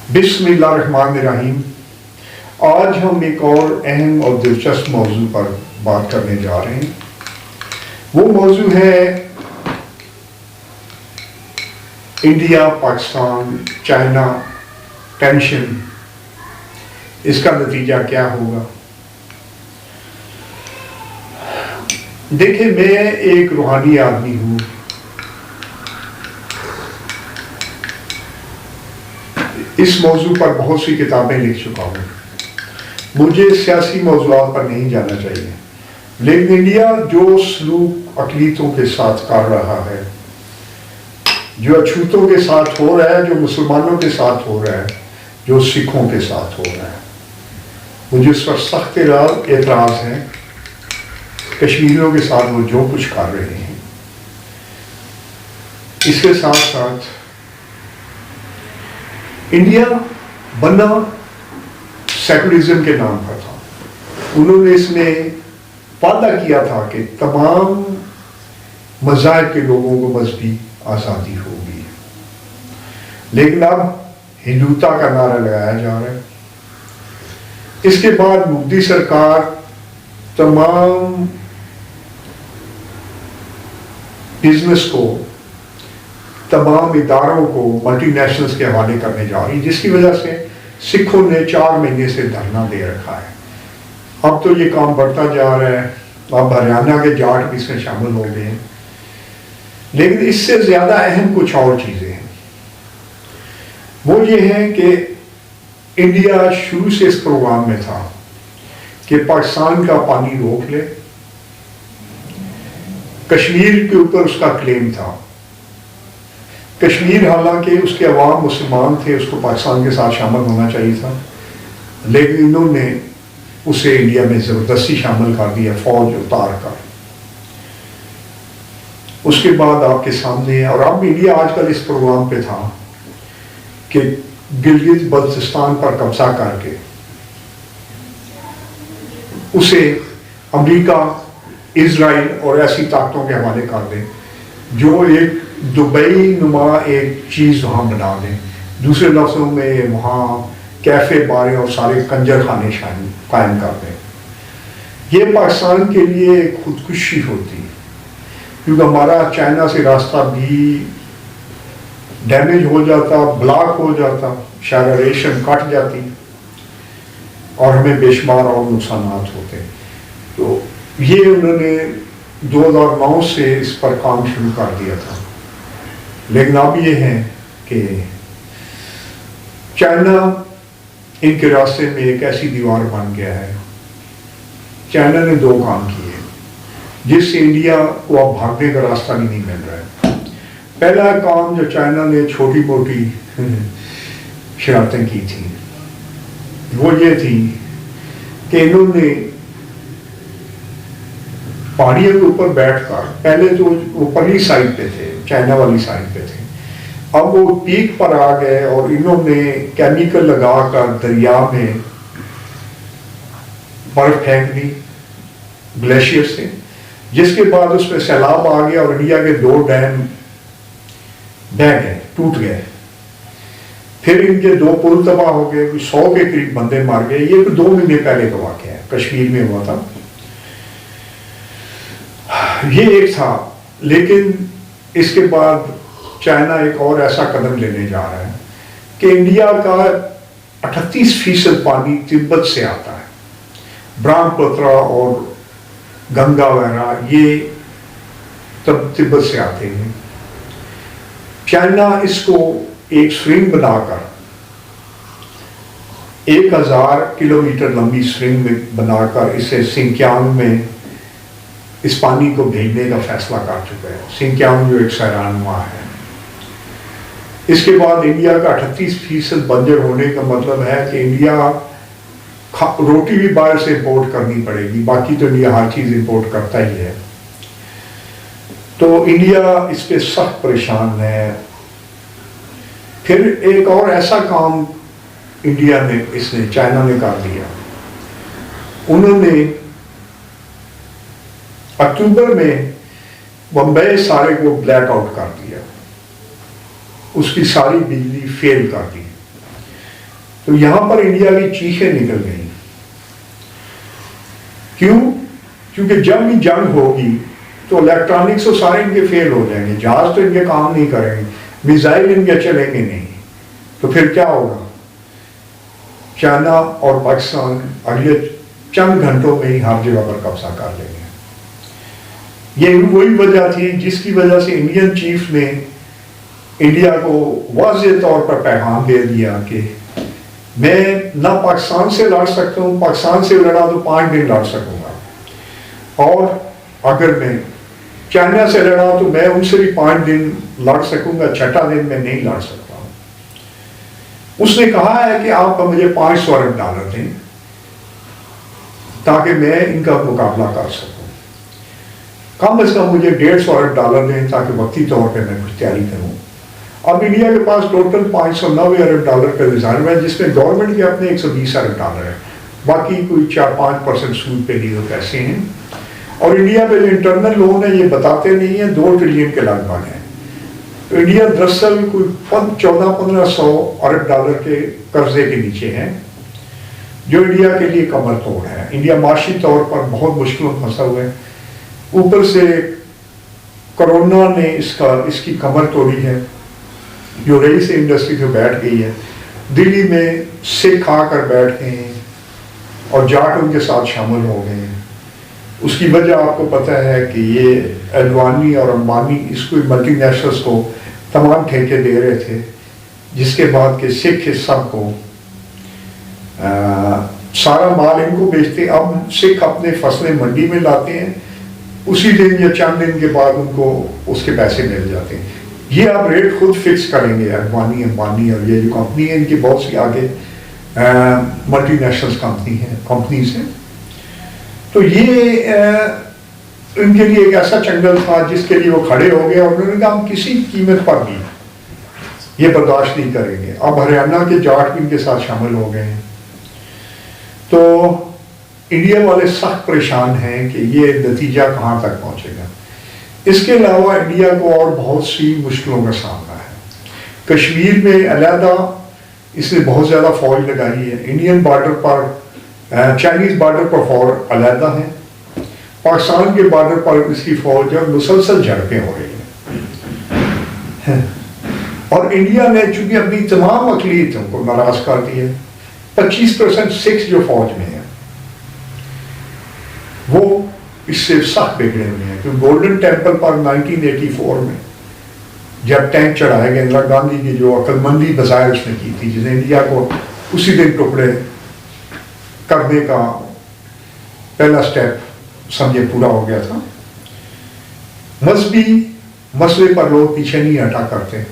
بسم اللہ الرحمن الرحیم۔ آج ہم ایک اور اہم اور دلچسپ موضوع پر بات کرنے جا رہے ہیں۔ وہ موضوع ہے انڈیا پاکستان چائنا ٹینشن، اس کا نتیجہ کیا ہوگا۔ دیکھیں، میں ایک روحانی آدمی ہوں، اس موضوع پر بہت سی کتابیں لکھ چکا ہوں۔ مجھے سیاسی موضوعات پر نہیں جانا چاہیے، لیکن انڈیا جو سلوک اقلیتوں کے ساتھ کر رہا ہے، جو اچھوتوں کے ساتھ ہو رہا ہے، جو مسلمانوں کے ساتھ ہو رہا ہے، جو سکھوں کے ساتھ ہو رہا ہے، مجھے اس پر سخت اعتراض ہے۔ کشمیریوں کے ساتھ وہ جو کچھ کر رہے ہیں، اس کے ساتھ ساتھ انڈیا بنا سیکولرزم کے نام پر تھا۔ انہوں نے اس میں وعدہ کیا تھا کہ تمام مذاہب کے لوگوں کو مذہبی آزادی ہوگی، لیکن اب ہندوتا کا نعرہ لگایا جا رہا ہے۔ اس کے بعد مودی سرکار تمام بزنس کو، تمام اداروں کو ملٹی نیشنلز کے حوالے کرنے جا رہی، جس کی وجہ سے سکھوں نے 4 مہینے سے دھرنا دے رکھا ہے۔ اب تو یہ کام بڑھتا جا رہا ہے، اب ہریانہ کے جاٹ بھی اس میں شامل ہو گئے ہیں، لیکن اس سے زیادہ اہم کچھ اور چیزیں ہیں۔ وہ یہ ہے کہ انڈیا شروع سے اس پروگرام میں تھا کہ پاکستان کا پانی روک لے۔ کشمیر کے اوپر اس کا کلیم تھا۔ کشمیر حالانکہ اس کے عوام مسلمان تھے، اس کو پاکستان کے ساتھ شامل ہونا چاہیے تھا، لیکن انہوں نے اسے انڈیا میں زبردستی شامل کر دیا، فوج اتار کر۔ اس کے بعد آپ کے سامنے، اور اب انڈیا آج کل اس پروگرام پہ تھا کہ گلگت بلتستان پر قبضہ کر کے اسے امریکہ، اسرائیل اور ایسی طاقتوں کے حوالے کر دیں جو ایک دبئی نما ایک چیز وہاں بنا دیں۔ دوسرے لفظوں میں وہاں کیفے باریں اور سارے کنجر خانے قائم کر دیں۔ یہ پاکستان کے لیے ایک خودکشی ہوتی، کیونکہ ہمارا چائنا سے راستہ بھی ڈیمیج ہو جاتا، بلاک ہو جاتا، شاید ریشن کٹ جاتی اور ہمیں بے شمار اور نقصانات ہوتے۔ تو یہ انہوں نے 2009 سے اس پر کام شروع کر دیا تھا، لیکن اب یہ ہے کہ چائنا ان کے راستے میں ایک ایسی دیوار بن گیا ہے۔ چائنا نے 2 کام کیے جس سے انڈیا کو اب بھاگنے کا راستہ بھی نہیں مل رہا ہے۔ پہلا کام جو چائنا نے چھوٹی موٹی شرارتیں کی تھیں، وہ یہ تھی کہ انہوں نے پہاڑیوں کے اوپر بیٹھ کر، پہلے تو وہ پرلی سائڈ پہ تھے، چائنا والی سائڈ پہ تھے، اب وہ پیک پر آ گئے اور انہوں نے کیمیکل لگا کر دریا میں برف پھینک دی گلیشیئر سے، جس کے بعد اس میں سیلاب آ گیا اور انڈیا کے 2 ڈیم بہہ گئے، ٹوٹ گئے۔ پھر ان کے 2 پل تباہ ہو گئے، 100 کے قریب بندے مار گئے۔ یہ 2 مہینے پہلے کا واقعہ ہے، کشمیر میں ہوا تھا۔ یہ ایک تھا، لیکن اس کے بعد چائنا ایک اور ایسا قدم لینے جا رہا ہے کہ انڈیا کا 38% پانی تبت سے آتا ہے، برہم پترا اور گنگا وغیرہ یہ تبت سے آتے ہیں۔ چائنا اس کو ایک سرنگ بنا کر 1000 کلومیٹر لمبی سرنگ بنا کر اسے سنکیانگ میں اس پانی کو بھیجنے کا فیصلہ کر چکا ہے۔ سنکیانگ جو ایک سیرانواں ہے۔ اس کے بعد انڈیا کا 38% بنجر ہونے کا مطلب ہے کہ انڈیا روٹی بھی باہر سے امپورٹ کرنی پڑے گی، باقی تو انڈیا ہر چیز امپورٹ کرتا ہی ہے۔ تو انڈیا اس پہ سخت پریشان ہے۔ پھر ایک اور ایسا کام انڈیا نے، چائنا نے کر دیا۔ انہوں نے اکتوبر میں بمبئی سارے کو بلیک آؤٹ کر دیا، اس کی ساری بجلی فیل کر دی۔ تو یہاں پر انڈیا کی چیخیں نکل گئیں. کیوں؟ کیونکہ جب بھی جنگ ہوگی تو الیکٹرانکس تو سارے ان کے فیل ہو جائیں گے، جہاز تو ان کے کام نہیں کریں گے، میزائل ان کے چلیں گے نہیں، تو پھر کیا ہوگا؟ چائنا اور پاکستان اگلے چند گھنٹوں میں ہی ہر جگہ پر قبضہ کر لیں گے. یہ وہی وجہ تھی جس کی وجہ سے انڈین چیف نے انڈیا کو واضح طور پر پیغام دے دیا کہ میں نہ پاکستان سے لڑ سکتا ہوں، پاکستان سے لڑا تو 5 دن لڑ سکوں گا، اور اگر میں چائنا سے لڑا تو میں ان سے بھی 5 دن لڑ سکوں گا، 6واں دن میں نہیں لڑ سکتا ہوں. اس نے کہا ہے کہ آپ مجھے $500 ارب دیں تاکہ میں ان کا مقابلہ کر سکوں، کم از کم مجھے $150 ارب دیں تاکہ وقتی طور پہ میں کچھ تیاری کروں. اب انڈیا کے پاس ٹوٹل $590 ارب کا ریزرو ہے، جس میں گورنمنٹ کے اپنے $120 ارب ہے، باقی کوئی 4-5% سود پہ لیے پیسے ہیں. اور انڈیا پہ جو انٹرنل لون ہے یہ بتاتے نہیں ہیں، 2 ٹریلین کے لگ بھگ ہیں. تو انڈیا دراصل کوئی 1400-1500 ارب ڈالر کے قرضے کے نیچے ہے، جو انڈیا کے لیے کمر توڑ ہے. انڈیا معاشی طور پر بہت مشکلوں میں پھنسا ہوا ہے، اوپر سے کرونا نے اس کی کمر توڑی ہے. جو رئیس انڈسٹری جو بیٹھ گئی ہے دلی میں، سکھ آ کر بیٹھ گئے ہیں اور جاٹ ان کے ساتھ شامل ہو گئے ہیں. اس کی وجہ آپ کو پتہ ہے کہ یہ اڈوانی اور امبانی اس کو ملٹی نیشنلز کو تمام ٹھیکے دے رہے تھے، جس کے بعد کہ سکھ سب کو سارا مال ان کو بیچتے. اب سکھ اپنے فصلیں منڈی میں لاتے ہیں، اسی دن یا چند دن کے بعد ان کو اس کے پیسے مل جاتے ہیں. یہ آپ ریٹ خود فکس کریں گے، اڈوانی امبانی اور یہ جو کمپنی ہے ان کی بہت سی آگے ملٹی نیشنلز کمپنیز ہیں. تو یہ ان کے لیے ایک ایسا چنگل تھا جس کے لیے وہ کھڑے ہو گئے، اور انہوں نے کہا ہم کسی قیمت پر بھی یہ برداشت نہیں کریں گے. اب ہریانہ کے جاٹ بھی ان کے ساتھ شامل ہو گئے ہیں. تو انڈیا والے سخت پریشان ہیں کہ یہ نتیجہ کہاں تک پہنچے گا. اس کے علاوہ انڈیا کو اور بہت سی مشکلوں کا سامنا ہے. کشمیر میں علیحدہ اس نے بہت زیادہ فوج لگائی ہے. انڈین بارڈر پر، چائنیز بارڈر پر فوج علیحدہ ہے. پاکستان کے بارڈر پر اس کی فوج ہے، مسلسل جھڑپیں ہو رہی ہیں. اور انڈیا نے چونکہ اپنی تمام اقلیتوں کو ناراض کر دیا، 25% سکھ جو فوج میں ہیں وہ اس سے سخت بگڑے ہوئے ہیں. کیونکہ گولڈن ٹیمپل پر 1984 میں جب ٹینک چڑھائے گئے، اندرا گاندھی کی جو عقل مندی بظاہر اس نے کی تھی، جس نے انڈیا کو اسی دن ٹکڑے کرنے کا پہلا سٹیپ سمجھے پورا ہو گیا تھا. مذہبی مسئلے پر لوگ پیچھے نہیں ہٹا کرتے،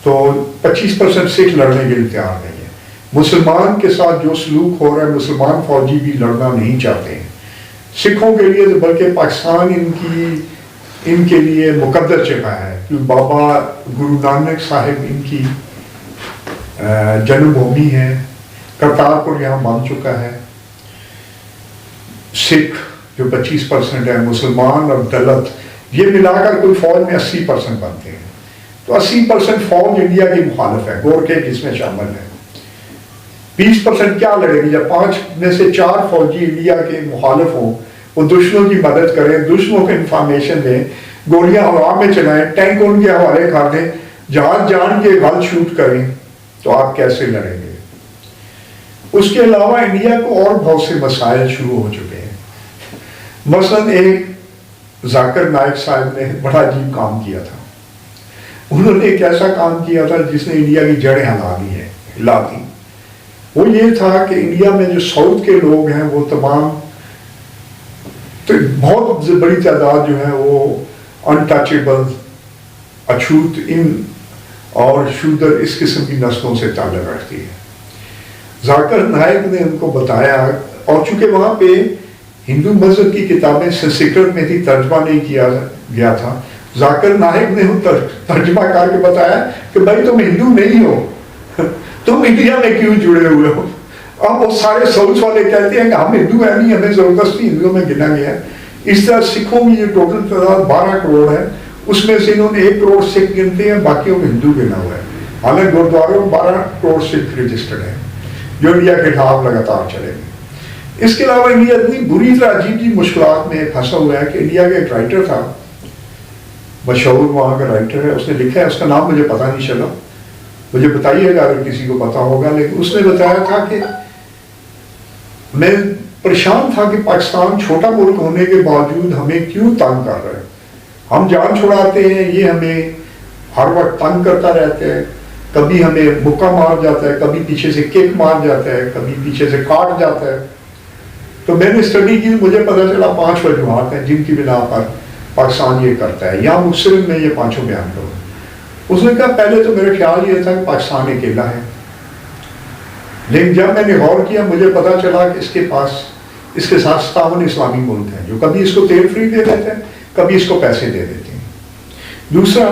تو 25% سکھ لڑنے کے لیے تیار نہیں ہے. مسلمان کے ساتھ جو سلوک ہو رہا ہے، مسلمان فوجی بھی لڑنا نہیں چاہتے ہیں. سکھوں کے لیے تو بلکہ پاکستان ان کے لیے مقدس جگہ ہے، کیونکہ بابا گرو نانک صاحب ان کی جنم بھومی ہے. کرتارپور یہاں بن چکا ہے. سکھ جو 25% ہے، مسلمان اور دلت یہ ملا کر کوئی فوج میں 80% بنتے ہیں. تو 80% فوج انڈیا کی مخالف ہے، گورکھے جس میں شامل ہے. 20% کیا لڑے گی؟ جب 5 میں سے 4 فوجی انڈیا کے مخالف ہوں، وہ دشمنوں کی مدد کریں، دشمنوں کو انفارمیشن دیں، گولیاں ہوا میں چلائیں، ٹینک ان کے حوالے کر دیں، جہاز جان کے غلط شوٹ کریں، تو آپ کیسے لڑیں گے؟ اس کے علاوہ انڈیا کو اور بہت سے مسائل شروع ہو چکے ہیں. مثلاً ایک ذاکر نائک صاحب نے بڑا عجیب کام کیا تھا. انہوں نے ایک ایسا کام کیا تھا جس نے انڈیا کی جڑیں ہلا دی. وہ یہ تھا کہ انڈیا میں جو ساؤتھ کے لوگ ہیں وہ تمام بہت بڑی تعداد جو ہے وہ انٹچیبل، اچھوت ان اور شودر اس قسم کی نسلوں سے تعلق رکھتی ہے. ذاکر نائک نے ان کو بتایا، اور چونکہ وہاں پہ ہندو مذہب کی کتابیں سنسکرت میں تھی، ترجمہ نہیں کیا گیا تھا. ذاکر نائک نے ترجمہ کر کے بتایا کہ بھائی تم ہندو نہیں ہو، تم انڈیا میں کیوں جڑے ہوئے ہو؟ اب وہ سارے ساؤتھ والے کہتے ہیں کہ ہم ہندو ہیں نہیں، ہمیں زبردستی ہندوؤں میں گنا گیا ہے. اس طرح سکھوں کی جو ٹوٹل تعداد 12 کروڑ ہے، اس میں سے انہوں نے 1 کروڑ سکھ گنتے ہیں، باقیوں کو ہندو گنا ہوا ہے. حالانکہ گرودواروں میں 12 کروڑ سکھ رجسٹرڈ ہیں جو انڈیا کے خلاف لگاتار چلے گی۔ اس کے علاوہ انڈیا اتنی بری طرح عجیب جی مشکلات میں پھنسا ہوا ہے کہ انڈیا کا ایک رائٹر تھا، مشہور وہاں کا رائٹر ہے، اس نے لکھا ہے، اس کا نام مجھے پتہ نہیں چلا، مجھے بتائیے گا اگر کسی کو پتا ہوگا، لیکن اس نے بتایا تھا کہ میں پریشان تھا کہ پاکستان چھوٹا ملک ہونے کے باوجود ہمیں کیوں تنگ کر رہا ہے، ہم جان چھڑاتے ہیں، یہ ہمیں ہر وقت تنگ کرتا رہتا ہے، کبھی ہمیں مکہ مار جاتا ہے، کبھی پیچھے سے کک مار جاتا ہے، کبھی پیچھے سے کاٹ جاتا ہے۔ تو میں نے اسٹڈی کی، مجھے پتا چلا 5 وجوہات ہیں جن کی بنا پر پاکستان یہ کرتا ہے، یا مسلم میں یہ 5 بیان کروں۔ اس نے کہا پہلے تو میرا خیال یہ تھا کہ پاکستان اکیلا ہے، لیکن جب میں نے غور کیا مجھے پتا چلا کہ اس کے ساتھ 57 اسلامی ملک ہیں جو کبھی اس کو تیل فری دے دیتے ہیں، کبھی اس کو پیسے دے دیتے ہیں۔ دوسرا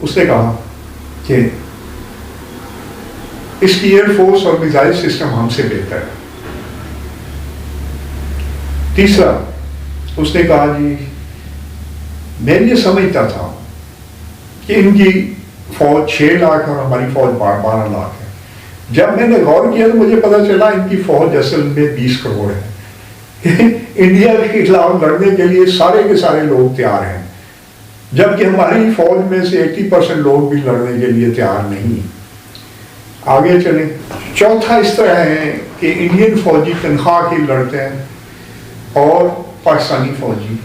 اس نے کہا کہ اس کی ایئر فورس اور میزائل سسٹم ہم سے بہتر ہے۔ تیسرا اس نے کہا جی میں یہ سمجھتا تھا کہ ان کی فوج 6 لاکھ اور ہماری فوج 12 لاکھ ہے، جب میں نے غور کیا تو مجھے پتا چلا ان کی فوج اصل میں 20 کروڑ ہے۔ انڈیا کے خلاف لڑنے کے لیے سارے کے سارے لوگ تیار ہیں، جبکہ ہماری فوج میں سے 80% لوگ بھی لڑنے کے لیے تیار نہیں۔ آگے چلیں، چوتھا اس طرح ہے کہ انڈین فوجی تنخواہ کے لیے لڑتے ہیں اور پاکستانی فوجی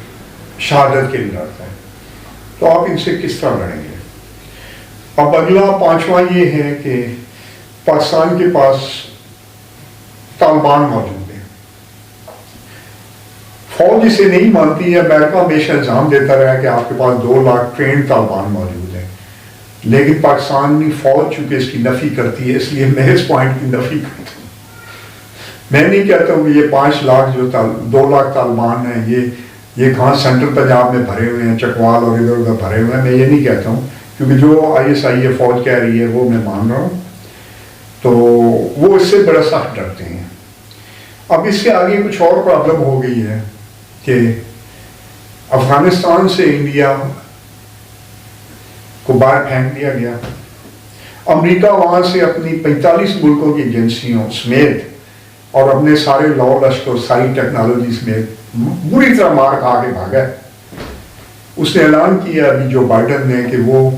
شہادت کے لیے لڑتا ہے، تو آپ ان سے کس طرح لڑیں گے؟ اب اگلا 5واں یہ ہے کہ پاکستان کے پاس طالبان موجود ہیں، فوج اسے نہیں مانتی ہے، امریکہ ہمیشہ الزام دیتا رہا کہ آپ کے پاس 2 لاکھ ٹرینڈ طالبان موجود ہیں، لیکن پاکستانی فوج چونکہ اس کی نفی کرتی ہے، اس لیے میں اس پوائنٹ کی نفی کرتا ہوں۔ میں نہیں کہتا ہوں کہ یہ 5 لاکھ جو 2 لاکھ طالبان ہیں یہ کہاں سینٹرل پنجاب میں بھرے ہوئے ہیں، چکوال اور ادھر ادھر بھرے ہوئے ہیں، میں یہ نہیں کہتا ہوں، کیونکہ جو ISI فوج کہہ رہی ہے وہ میں مان رہا ہوں، تو وہ اس سے بڑا سخت ڈرتے ہیں۔ اب اس کے آگے کچھ اور پرابلم ہو گئی ہے کہ افغانستان سے انڈیا کو باہر پھینک دیا گیا، امریکہ وہاں سے اپنی 45 ملکوں کی ایجنسیوں سمیت اور اپنے سارے لاؤ لشکر ساری ٹیکنالوجی سمیت بری طرح مار کھا کے بھاگا ہے۔ اس نے اعلان کیا ابھی جو بائیڈن نے کہ وہ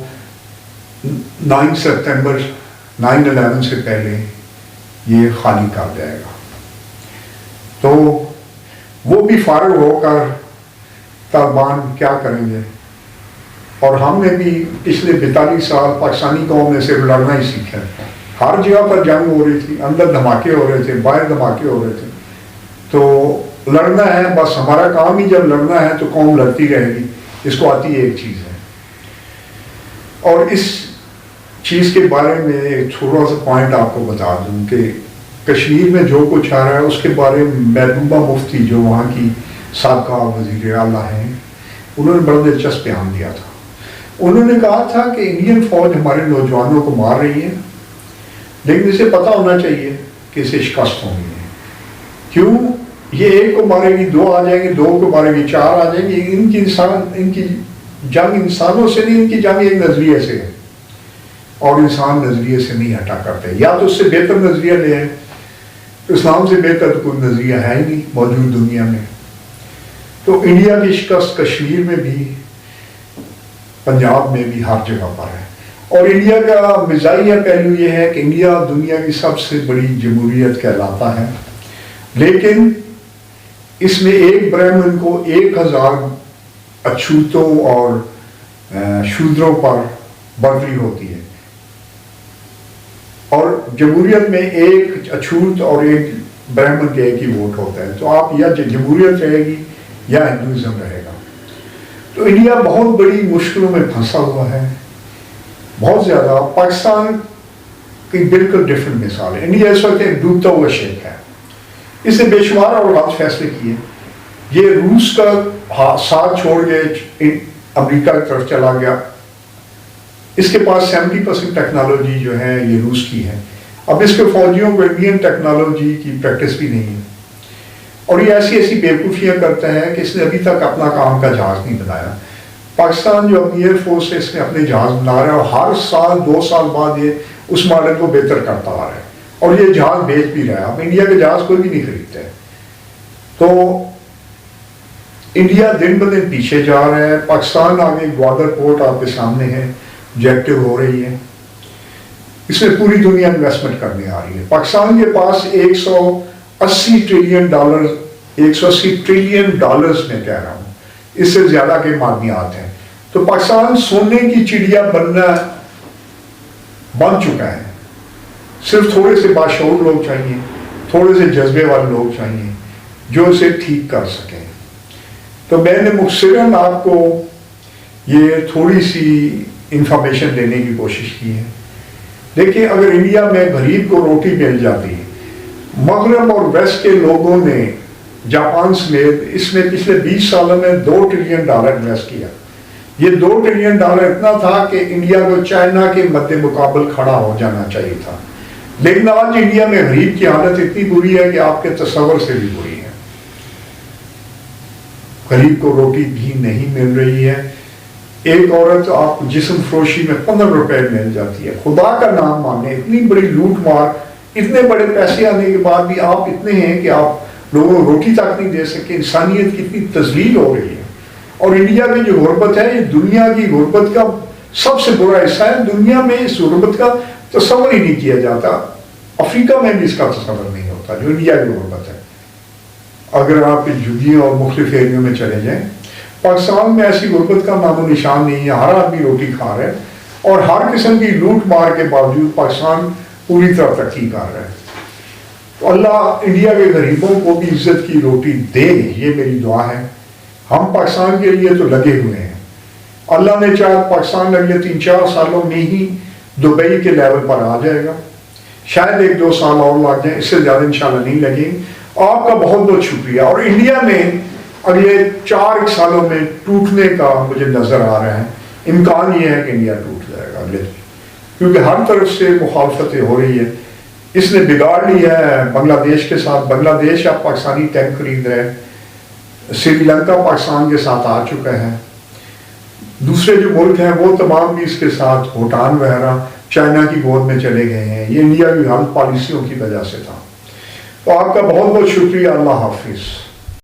9 سپتمبر 9/11 سے پہلے یہ خالی کر جائے گا، تو وہ بھی فارغ ہو کر طالبان کیا کریں گے؟ اور ہم نے بھی پچھلے 42 سال پاکستانی قوم نے صرف لڑنا ہی سیکھا ہے، ہر جگہ پر جنگ ہو رہی تھی، اندر دھماکے ہو رہے تھے، باہر دھماکے ہو رہے تھے، تو لڑنا ہے بس، ہمارا کام ہی جب لڑنا ہے تو قوم لڑتی رہے گی، اس کو آتی ایک چیز ہے۔ اور اس چیز کے بارے میں ایک تھوڑا سا پوائنٹ آپ کو بتا دوں کہ کشمیر میں جو کچھ آ رہا ہے اس کے بارے میں محبوبہ مفتی جو وہاں کی سابقہ وزیر اعلیٰ ہیں، انہوں نے بڑا دلچسپ بیان دیا تھا۔ انہوں نے کہا تھا کہ انڈین فوج ہمارے نوجوانوں کو مار رہی ہے، لیکن اسے پتہ ہونا چاہیے کہ اسے شکست ہونی ہے۔ کیوں؟ یہ 1 کو مارے گی 2 آ جائیں گے، 2 کو مارے گی 4 آ جائیں گے۔ ان کی جنگ انسانوں سے نہیں، ان کی جنگ ایک نظریے سے ہے، اور انسان نظریے سے نہیں ہٹا کرتے، یا تو اس سے بہتر نظریہ لے آئے، اسلام سے بہتر تو کوئی نظریہ ہے ہی نہیں موجود دنیا میں۔ تو انڈیا کی شکست کشمیر میں بھی، پنجاب میں بھی، ہر جگہ پر ہے۔ اور انڈیا کا مزاحیہ پہلو یہ ہے کہ انڈیا دنیا کی سب سے بڑی جمہوریت کہلاتا ہے، لیکن اس میں ایک برہمن کو 1000 اچھوتوں اور شودروں پر برتری ہوتی ہے، اور جمہوریت میں ایک اچھوت اور ایک برہمن کے ایک ہی ووٹ ہوتا ہے، تو آپ یا جمہوریت رہے گی یا ہندوازم رہے گا۔ تو انڈیا بہت بڑی مشکلوں میں پھنسا ہوا ہے، بہت زیادہ۔ پاکستان کی بالکل ڈفرینٹ مثال ہے۔ انڈیا اس وقت ایک ڈوبتا ہوا شپ ہے، اس نے بے شمار اور غلط فیصلے کیے۔ یہ روس کا ساتھ چھوڑ کے امریکہ کی طرف چلا گیا، اس کے پاس 70% ٹیکنالوجی جو ہے یہ روس کی ہے۔ اب اس کے فوجیوں کو انڈین ٹیکنالوجی کی پریکٹس بھی نہیں ہے، اور یہ ایسی ایسی بیوقوفیاں کرتا ہے کہ اس نے ابھی تک اپنا کام کا جہاز نہیں بنایا۔ پاکستان جو اپنی ایئر فورس ہے اس میں اپنے جہاز بنا رہا ہے اور ہر سال 2 سال بعد یہ اس ماڈل کو بہتر کرتا آ رہا ہے اور یہ جہاز بیچ بھی رہا ہے. اب انڈیا کے جہاز کوئی بھی نہیں خریدتا ہے. تو انڈیا دن بدن پیچھے جا رہا ہے. پاکستان آگے گوادر پورٹ آپ کے سامنے ہے، آبجیکٹو ہو رہی ہے، اس میں پوری دنیا انویسٹمنٹ کرنے آ رہی ہے. پاکستان کے پاس $180 ٹریلین میں کہہ رہا ہوں، اس سے زیادہ کے معدنیات ہیں. تو پاکستان سونے کی چڑیا بننا بن چکا ہے. صرف تھوڑے سے باشعور لوگ چاہیے، تھوڑے سے جذبے والے لوگ چاہیے جو اسے ٹھیک کر سکیں. تو میں نے مختصراً آپ کو یہ تھوڑی سی انفارمیشن دینے کی کوشش کی ہے. دیکھیں، اگر انڈیا میں غریب کو روٹی مل جاتی، مغرب اور ویسٹ کے لوگوں نے جاپان سمیت اس میں پچھلے 20 سالوں میں $2 ٹریلین انویسٹ کیا. یہ $2 ٹریلین اتنا تھا کہ انڈیا کو چائنا کے مد مقابل کھڑا ہو جانا چاہیے تھا. لیکن آج انڈیا میں غریب کی حالت اتنی بری ہے کہ آپ کے تصور سے بھی بری ہے. غریب کو روٹی بھی نہیں مل رہی ہے. ایک عورت آپ جسم فروشی میں $15 مل جاتی ہے. خدا کا نام مانے، اتنی بڑی لوٹ مار، اتنے بڑے پیسے آنے کے بعد بھی آپ اتنے ہیں کہ آپ لوگوں کو روٹی تک نہیں دے سکے. انسانیت کی اتنی تذلیل ہو رہی ہے. اور انڈیا میں جو غربت ہے، یہ دنیا کی غربت کا سب سے برا حصہ ہے. دنیا میں اس غربت کا تصور ہی نہیں کیا جاتا. افریقہ میں بھی اس کا تصور نہیں ہوتا جو انڈیا کی غربت ہے. اگر آپ جھگیوں اور مختلف ایریوں میں چلے جائیں، پاکستان میں ایسی غربت کا نام و نشان نہیں ہے. ہر آدمی روٹی کھا رہا ہے اور ہر قسم کی لوٹ مار کے باوجود پاکستان پوری طرح ترقی کر رہا ہے. تو اللہ انڈیا کے غریبوں کو بھی عزت کی روٹی دے، یہ میری دعا ہے. ہم پاکستان کے لیے تو لگے ہوئے ہیں. اللہ نے چاہا پاکستان اگلے 3-4 سالوں میں ہی دبئی کے لیول پر آ جائے گا. شاید 1-2 سال اور لگ جائیں، اس سے زیادہ انشاءاللہ نہیں لگیں. آپ کا بہت بہت شکریہ. اور انڈیا میں اگلے 4 سالوں میں ٹوٹنے کا مجھے نظر آ رہا ہے. امکان یہ ہے کہ انڈیا ٹوٹ جائے گا اگلے، کیونکہ ہر طرف سے مخالفتیں ہو رہی ہے. اس نے بگاڑ لیا ہے بنگلہ دیش کے ساتھ. بنگلہ دیش اب پاکستانی ٹینک خرید رہے ہیں. سری لنکا پاکستان کے ساتھ آ چکا ہے. دوسرے جو ملک ہیں وہ تمام بھی اس کے ساتھ، بھوٹان وغیرہ چائنا کی گود میں چلے گئے ہیں. یہ انڈیا کی غلط پالیسیوں کی وجہ سے تھا. تو آپ کا بہت بہت شکریہ. اللہ حافظ.